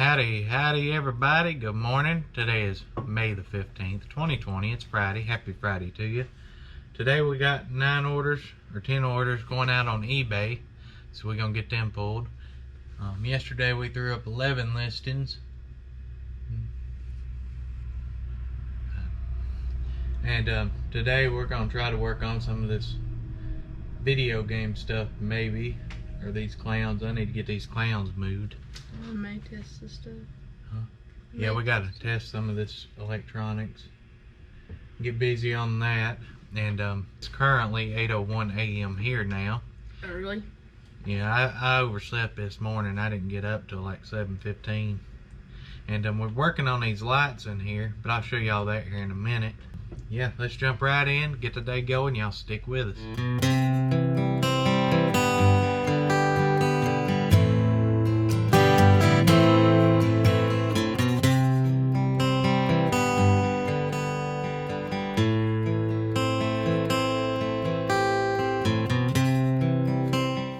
Howdy everybody. Good morning. Today is May the 15th, 2020. It's Friday. Happy Friday to you. Today we got 10 orders going out on eBay. So we're going to get them pulled. Yesterday we threw up 11 listings. And today we're going to try to work on some of this video game stuff maybe. Or these clowns. I need to get these clowns moved. I may test this stuff. Huh? Yeah, we gotta test some of this electronics. Get busy on that. And it's currently 8:01 a.m. here now. Early? Yeah, I overslept this morning. I didn't get up till like 7:15. And we're working on these lights in here, but I'll show you all that here in a minute. Yeah, let's jump right in, get the day going. Y'all stick with us.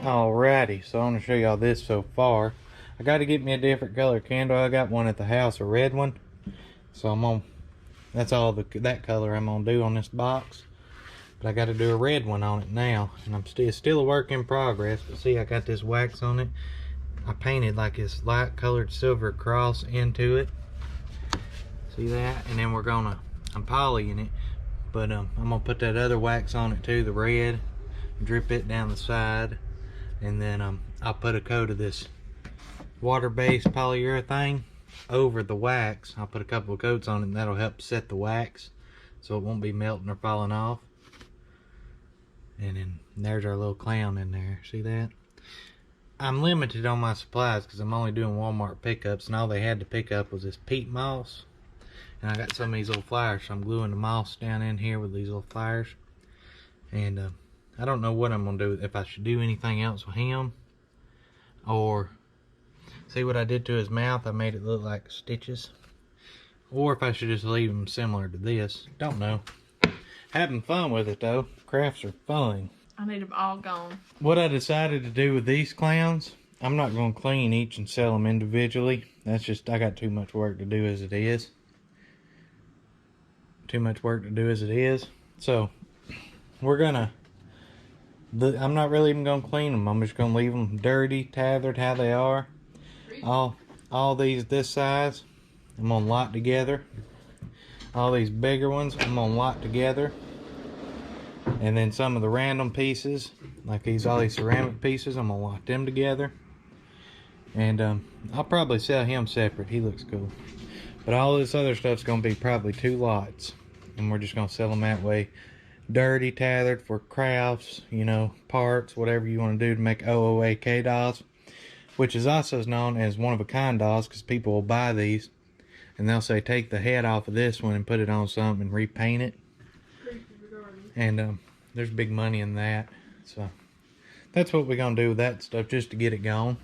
Alrighty, so I want to show y'all this so far. I got to get me a different color candle. I got one at the house, a red one. So that's all that color I'm gonna do on this box. But I got to do a red one on it now, and it's still a work in progress. But see, I got this wax on it. I painted like this light colored silver cross into it. See that? And then I'm polying it, but I'm gonna put that other wax on it too, the red. Drip it down the side. And then I'll put a coat of this water-based polyurethane over the wax. I'll put a couple of coats on it, and that'll help set the wax so it won't be melting or falling off. And then there's our little clown in there. See that? I'm limited on my supplies because I'm only doing Walmart pickups, and all they had to pick up was this peat moss. And I got some of these little flyers, so I'm gluing the moss down in here with these little flyers. And I don't know what I'm gonna do, if I should do anything else with him, or see what I did to his mouth. I made it look like stitches, or if I should just leave him similar to this. Don't know. Having fun with it though. Crafts are fun. I need them all gone. What I decided to do with these clowns, I'm not gonna clean each and sell them individually. That's just, I got too much work to do as it is. So we're gonna, I'm not really even gonna clean them. I'm just gonna leave them dirty, tethered how they are. All these this size, I'm gonna lock together. All these bigger ones, I'm gonna lock together. And then some of the random pieces, like all these ceramic pieces, I'm gonna lock them together. And I'll probably sell him separate. He looks cool. But all this other stuff's gonna be probably 2 lots, and we're just gonna sell them that way. Dirty, tethered for crafts, you know, parts, whatever you want to do to make OOAK dolls, which is also known as one-of-a-kind dolls, because people will buy these and they'll say take the head off of this one and put it on something and repaint it. And there's big money in that. So that's what we're gonna do with that stuff, just to get it going.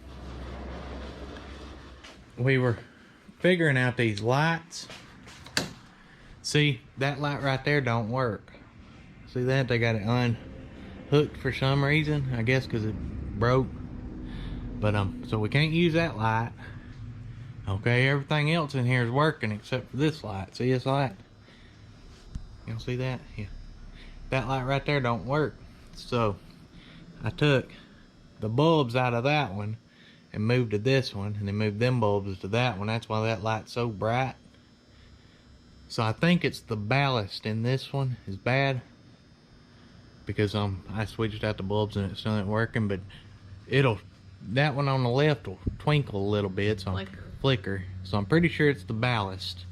We were figuring out these lights. See, that light right there don't work. See that? They got it unhooked for some reason. I guess because it broke. But so we can't use that light. Okay, everything else in here is working except for this light. See this light? You don't see that? Yeah. That light right there don't work. So I took the bulbs out of that one and moved to this one, and then moved them bulbs to that one. That's why that light's so bright. So I think it's the ballast in this one is bad, because I switched out the bulbs and it still ain't working. But that one on the left will twinkle a little bit, so flicker. So I'm pretty sure it's the ballast.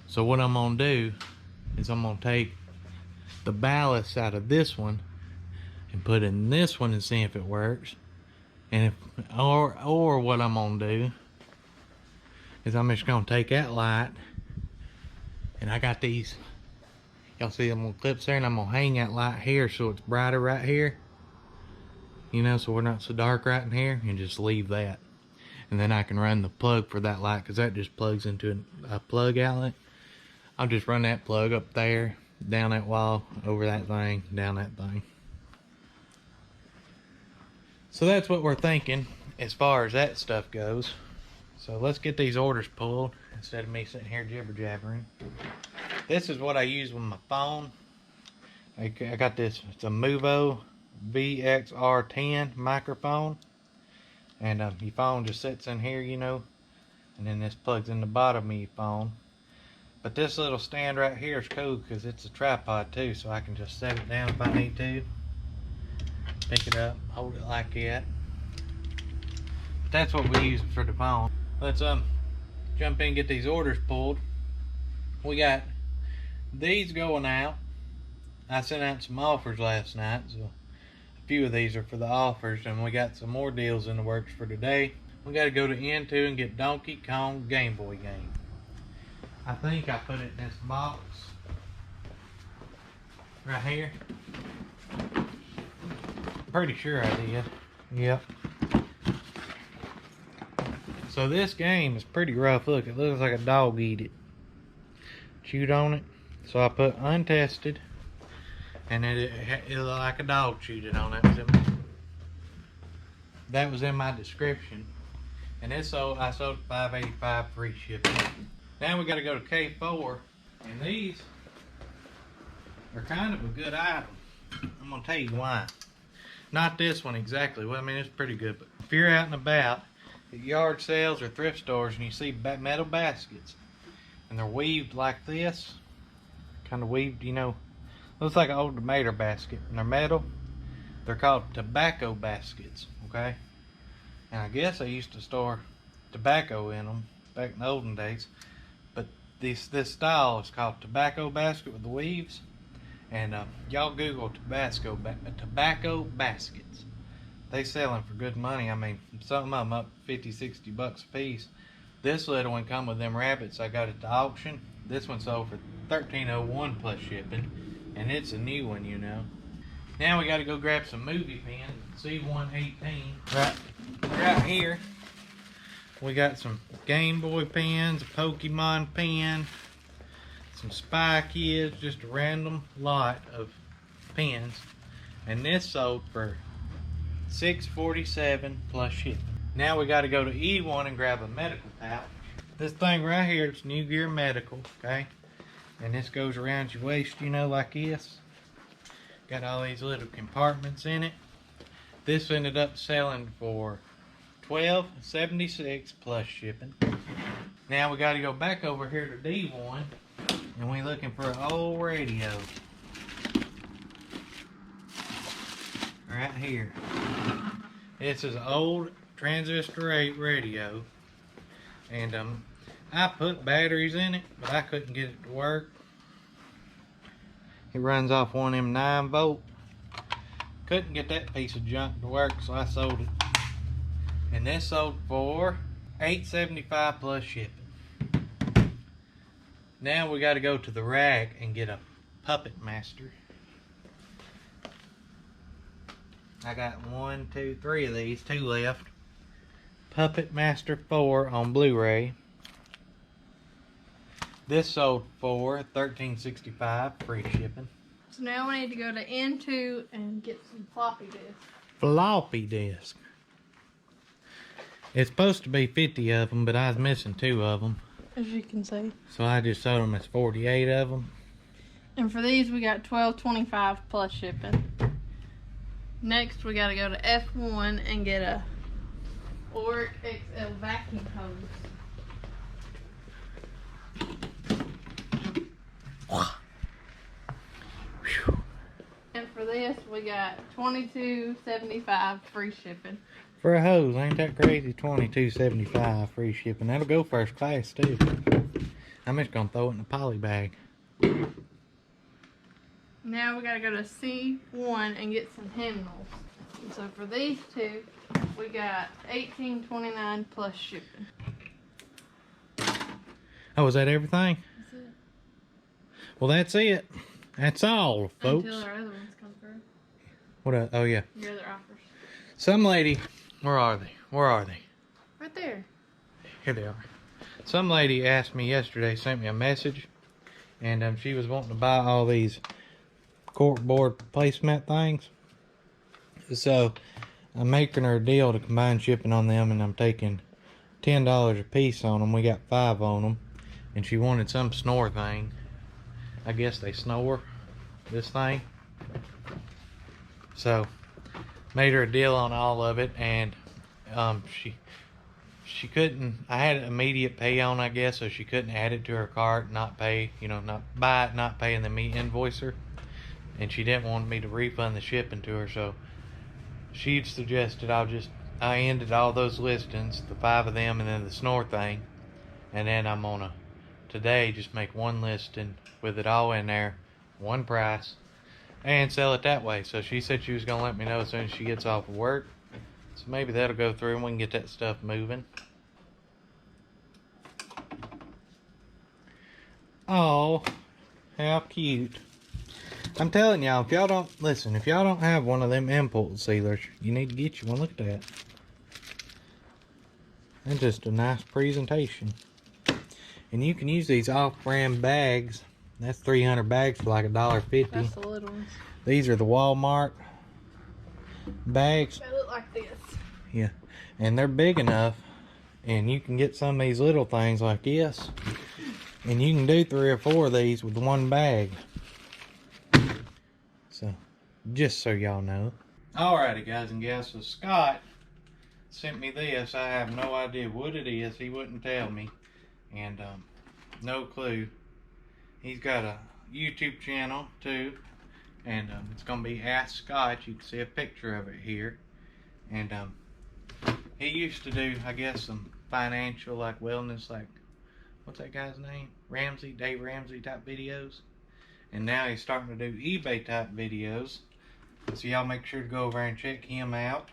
So what I'm gonna do is I'm gonna take the ballast out of this one and put in this one and see if it works. And or what I'm gonna do is I'm just gonna take that light, and I got these, y'all see them little clips there, and I'm gonna hang that light here so it's brighter right here, you know, so we're not so dark right in here, and just leave that. And then I can run the plug for that light, because that just plugs into a plug outlet. I'll just run that plug up there, down that wall, over that thing, down that thing. So that's what we're thinking as far as that stuff goes. So let's get these orders pulled instead of me sitting here jibber jabbering. This is what I use with my phone. I got this, it's a Movo VXR10 microphone. And your phone just sits in here, you know, and then this plugs in the bottom of your phone. But this little stand right here is cool because it's a tripod too, so I can just set it down if I need to. Pick it up, hold it like that. But that's what we use for the phone. Let's jump in and get these orders pulled. We got these going out. I sent out some offers last night, so a few of these are for the offers, and we got some more deals in the works for today. We got to go to N2 and get Donkey Kong Game Boy game. I think I put it in this box right here. Pretty sure I did. Yep. So this game is pretty rough. Look, it looks like a dog eat it. Chewed on it. So I put untested, and it looked like a dog chewed it on it. That was in my description. And I sold it $5.85 free shipping. Now we got to go to K4, and these are kind of a good item. I'm gonna tell you why. Not this one exactly. Well, I mean, it's pretty good, but if you're out and about at yard sales or thrift stores and you see metal baskets and they're weaved like this, kind of weaved, you know, looks like an old tomato basket, and they're metal. They're called tobacco baskets, okay? And I guess I used to store tobacco in them back in the olden days, but this style is called tobacco basket with the weaves. And y'all Google tobacco baskets. They sell them for good money. I mean, some of them up 50, 60 bucks a piece. This little one come with them rabbits I got at the auction. This one sold for $13.01 plus shipping, and it's a new one, you know. Now we got to go grab some movie pens. C118 right here. We got some Game Boy pens, a Pokemon pen, some Spy Kids, just a random lot of pens, and this sold for $6.47 plus shipping. Now we got to go to E1 and grab a medical pouch. This thing right here, it's New Gear Medical, okay? And this goes around your waist, you know, like this. Got all these little compartments in it. This ended up selling for $12.76 plus shipping. Now we got to go back over here to D1, and we looking for an old radio. Right here. This is an old transistor 8 radio, and I put batteries in it, but I couldn't get it to work. It runs off one of them 9-volt. Couldn't get that piece of junk to work, so I sold it. And this sold for $8.75 plus shipping. Now we got to go to the rack and get a Puppet Master. I got 1, 2, 3 of these, 2 left. Puppet Master 4 on Blu-ray. This sold for $13.65 free shipping. So now we need to go to N2 and get some floppy disks. Floppy disk. It's supposed to be 50 of them, but I was missing 2 of them. As you can see. So I just sold them as 48 of them. And for these we got $12.25 plus shipping. Next we gotta go to F1 and get a Oric XL vacuum hose. And for this we got $22.75 free shipping. For a hose, ain't that crazy? $22.75 free shipping. That'll go first class too. I'm just gonna throw it in a poly bag. Now we gotta go to C1 and get some hymnals. And so for these two, we got $18.29 plus shipping. Oh, is that everything? That's it. Well, that's it. That's all, folks. Until our other ones come through. What? Oh yeah. Your other offers. Some lady. Where are they? Where are they? Right there. Here they are. Some lady asked me yesterday, sent me a message, and she was wanting to buy all these corkboard placemat things. So I'm making her a deal to combine shipping on them, and I'm taking $10 a piece on them. We got 5 on them. And she wanted some snore thing. I guess they snore, this thing. So, made her a deal on all of it, and she couldn't, I had immediate pay on, I guess, so she couldn't add it to her cart, not pay, you know, not buy it, not pay, and then me invoice her. And she didn't want me to refund the shipping to her, so she'd suggested I ended all those listings, the 5 of them, and then the snore thing. And then I'm gonna today just make one listing with it all in there, one price, and sell it that way. So she said she was gonna let me know as soon as she gets off of work. So maybe that'll go through and we can get that stuff moving. Oh, how cute. I'm telling y'all, if y'all don't, listen, if y'all don't have one of them impulse sealers, you need to get you one. Look at that. That's just a nice presentation. And you can use these off-brand bags. That's 300 bags for like $1.50. That's the little ones. These are the Walmart bags. They look like this. Yeah, and they're big enough, and you can get some of these little things like this, and you can do 3 or 4 of these with one bag. So, just so y'all know. Alrighty, guys and gals, so Scott sent me this. I have no idea what it is. He wouldn't tell me, and no clue. He's got a YouTube channel too, and it's gonna be Ask Scott. You can see a picture of it here, and he used to do, I guess, some financial, like wellness, like, what's that guy's name? Dave Ramsey type videos. And now he's starting to do eBay type videos. So y'all make sure to go over and check him out.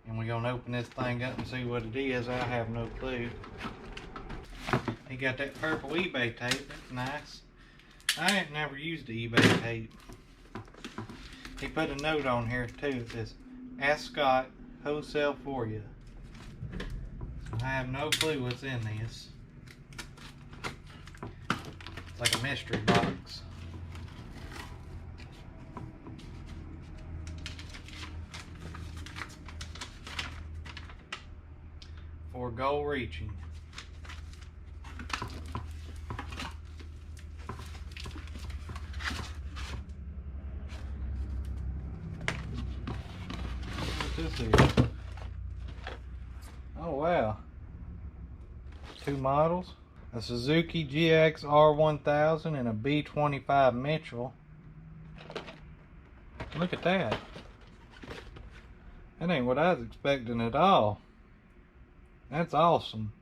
And we're gonna open this thing up and see what it is. I have no clue. He got that purple eBay tape. That's nice. I ain't never used the eBay tape. He put a note on here too. It says, Ask Scott, wholesale for you. So I have no clue what's in this. It's like a mystery box. For goal reaching. What's this is? Oh wow. 2 models. A Suzuki GX R1000 and a B25 Mitchell. Look at that. That ain't what I was expecting at all. That's awesome.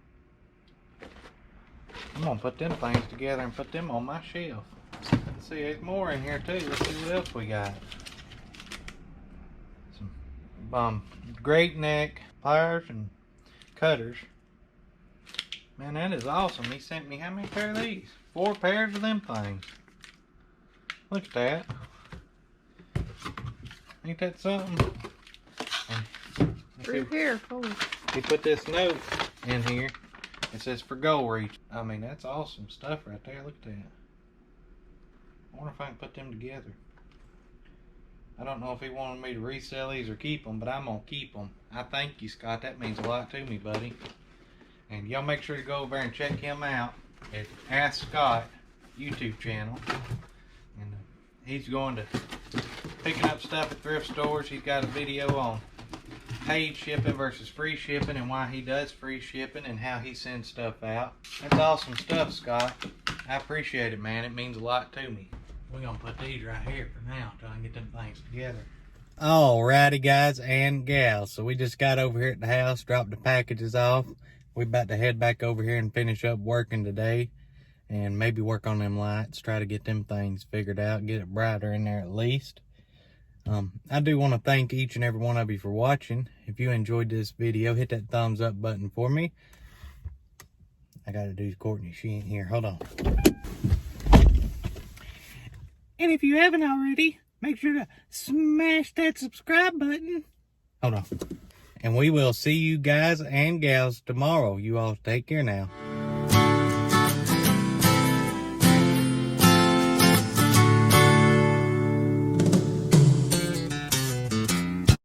I'm gonna put them things together and put them on my shelf. Let's see, there's more in here too. Let's see what else we got. Some great neck pliers and cutters. Man, that is awesome. He sent me how many pair of these? 4 pairs of them things. Look at that. Ain't that something? Through here, forward. He put this note in here. It says for goal reach. I mean, that's awesome stuff right there. Look at that. I wonder if I can put them together. I don't know if he wanted me to resell these or keep them, but I'm going to keep them. I thank you, Scott. That means a lot to me, buddy. And y'all make sure to go over and check him out at Ask Scott YouTube channel. And he's going to picking up stuff at thrift stores. He's got a video on paid shipping versus free shipping and why he does free shipping and how he sends stuff out. That's awesome stuff, Scott. I appreciate it, man. It means a lot to me. We're going to put these right here for now until I can get them things together. Alrighty, guys and gals. So we just got over here at the house, dropped the packages off. We're about to head back over here and finish up working today. And maybe work on them lights. Try to get them things figured out. Get it brighter in there at least. I do want to thank each and every one of you for watching. If you enjoyed this video, hit that thumbs up button for me. I got to do Courtney. She ain't here. Hold on. And if you haven't already, make sure to smash that subscribe button. Hold on. And we will see you guys and gals tomorrow. You all take care now.